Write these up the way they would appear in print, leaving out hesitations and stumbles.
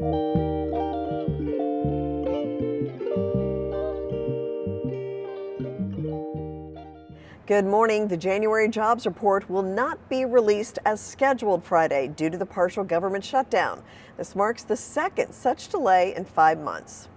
Good morning. The January jobs report will not be released as scheduled Friday due to the partial government shutdown. This marks the second such delay in 5 months.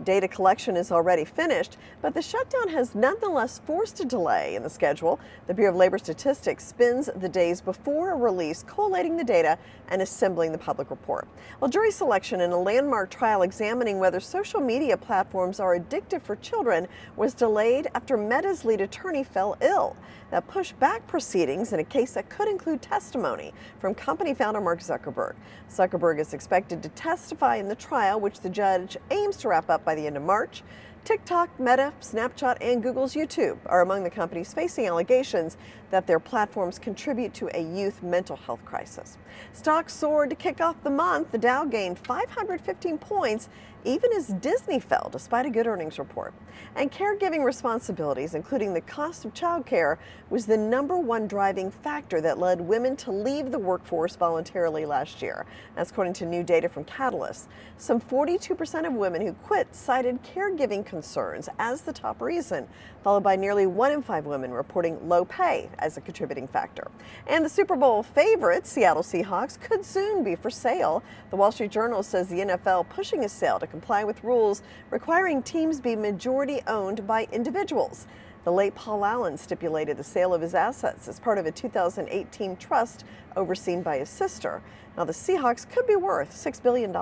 Data collection is already finished, but the shutdown has nonetheless forced a delay in the schedule. The Bureau of Labor Statistics spends the days before a release collating the data and assembling the public report. Well, jury selection in a landmark trial examining whether social media platforms are addictive for children was delayed after Meta's lead attorney fell ill. That pushed back proceedings in a case that could include testimony from company founder Mark Zuckerberg. Zuckerberg is expected to testify in the trial, which the judge aims to wrap up by the end of March. TikTok, Meta, Snapchat, and Google's YouTube are among the companies facing allegations that their platforms contribute to a youth mental health crisis. Stocks soared to kick off the month. The Dow gained 515 points, even as Disney fell despite a good earnings report. And caregiving responsibilities, including the cost of childcare, was the #1 driving factor that led women to leave the workforce voluntarily last year. That's according to new data from Catalyst. Some 42% of women who quit cited caregiving concerns as the top reason, followed by nearly 1 in 5 women reporting low pay as a contributing factor. And the Super Bowl favorite, Seattle Seahawks, could soon be for sale. The Wall Street Journal says the NFL pushing a sale to comply with rules requiring teams be majority owned by individuals. The late Paul Allen stipulated the sale of his assets as part of a 2018 trust overseen by his sister. Now the Seahawks could be worth $6 billion.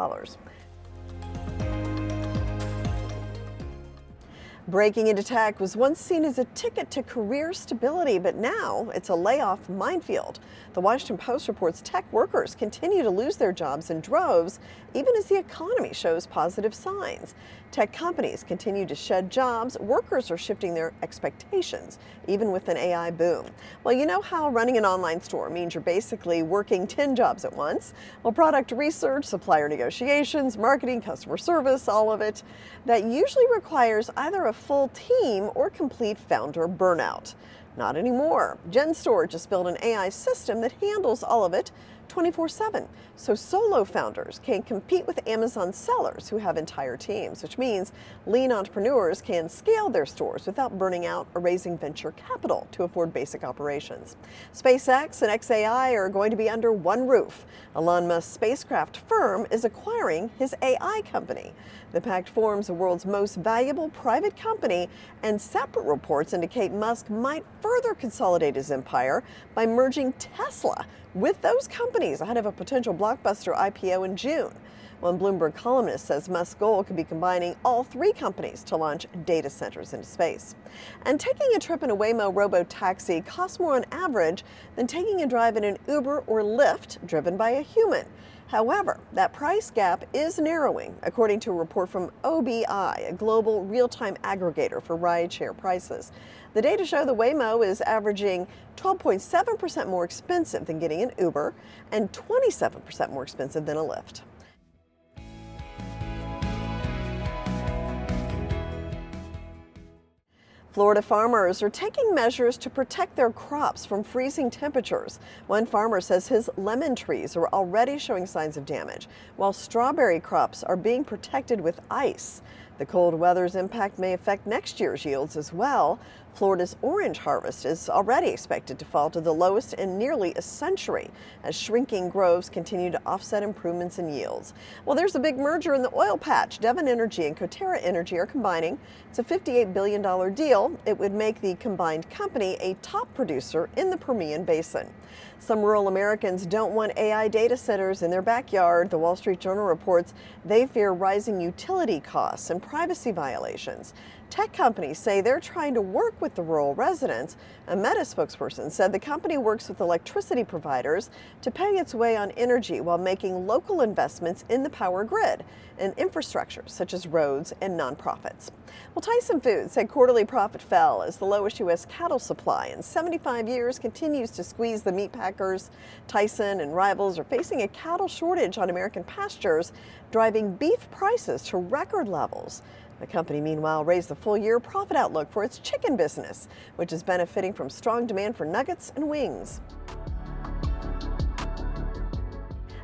Breaking into tech was once seen as a ticket to career stability, but now it's a layoff minefield. The Washington Post reports tech workers continue to lose their jobs in droves, even as the economy shows positive signs. Tech companies continue to shed jobs. Workers are shifting their expectations, even with an AI boom. Well, you know how running an online store means you're basically working 10 jobs at once? Well, product research, supplier negotiations, marketing, customer service, all of it. That usually requires either a full team or complete founder burnout. Not anymore. GenStore just built an AI system that handles all of it 24/7. So solo founders can compete with Amazon sellers who have entire teams, which means lean entrepreneurs can scale their stores without burning out or raising venture capital to afford basic operations. SpaceX and xAI are going to be under one roof. Elon Musk's spacecraft firm is acquiring his AI company. The pact forms the world's most valuable private company, and separate reports indicate Musk might further consolidate his empire by merging Tesla with those companies ahead of a potential blockbuster IPO in June. One Bloomberg columnist says Musk's goal could be combining all 3 companies to launch data centers into space. And taking a trip in a Waymo robo-taxi costs more on average than taking a drive in an Uber or Lyft driven by a human. However, that price gap is narrowing, according to a report from OBI, a global real-time aggregator for rideshare prices. The data show the Waymo is averaging 12.7% more expensive than getting an Uber and 27% more expensive than a Lyft. Florida farmers are taking measures to protect their crops from freezing temperatures. One farmer says his lemon trees are already showing signs of damage, while strawberry crops are being protected with ice. The cold weather's impact may affect next year's yields as well. Florida's orange harvest is already expected to fall to the lowest in nearly a century as shrinking groves continue to offset improvements in yields. Well, there's a big merger in the oil patch. Devon Energy and Coterra Energy are combining. It's a $58 billion deal. It would make the combined company a top producer in the Permian Basin. Some rural Americans don't want AI data centers in their backyard. The Wall Street Journal reports they fear rising utility costs and privacy violations. Tech companies say they're trying to work with the rural residents. A Meta spokesperson said the company works with electricity providers to pay its way on energy while making local investments in the power grid and infrastructure such as roads and nonprofits. Well, Tyson Foods said quarterly profit fell as the lowest U.S. cattle supply in 75 years continues to squeeze the meat packers. Tyson and rivals are facing a cattle shortage on American pastures, driving beef prices to record levels. The company, meanwhile, raised the full-year profit outlook for its chicken business, which is benefiting from strong demand for nuggets and wings.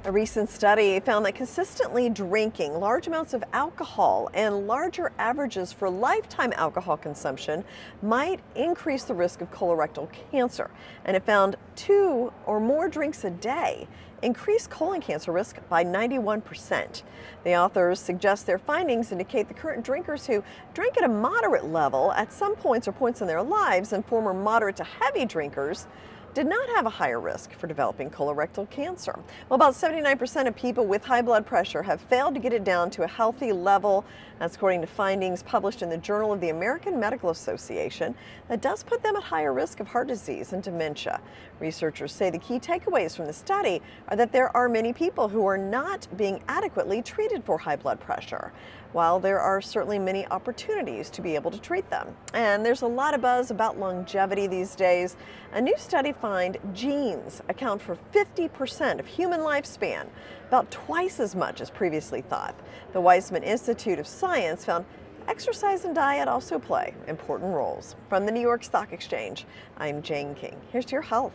A recent study found that consistently drinking large amounts of alcohol and larger averages for lifetime alcohol consumption might increase the risk of colorectal cancer. And it found 2 or more drinks a day increased colon cancer risk by 91%. The authors suggest their findings indicate the current drinkers who drink at a moderate level at some points or points in their lives and former moderate to heavy drinkers did not have a higher risk for developing colorectal cancer. Well, about 79% of people with high blood pressure have failed to get it down to a healthy level. That's according to findings published in the Journal of the American Medical Association. That does put them at higher risk of heart disease and dementia. Researchers say the key takeaways from the study are that there are many people who are not being adequately treated for high blood pressure, while there are certainly many opportunities to be able to treat them. And there's a lot of buzz about longevity these days. A new study finds genes account for 50% of human lifespan, about twice as much as previously thought. The Weizmann Institute of Science found exercise and diet also play important roles. From the New York Stock Exchange, I'm Jane King. Here's to your health.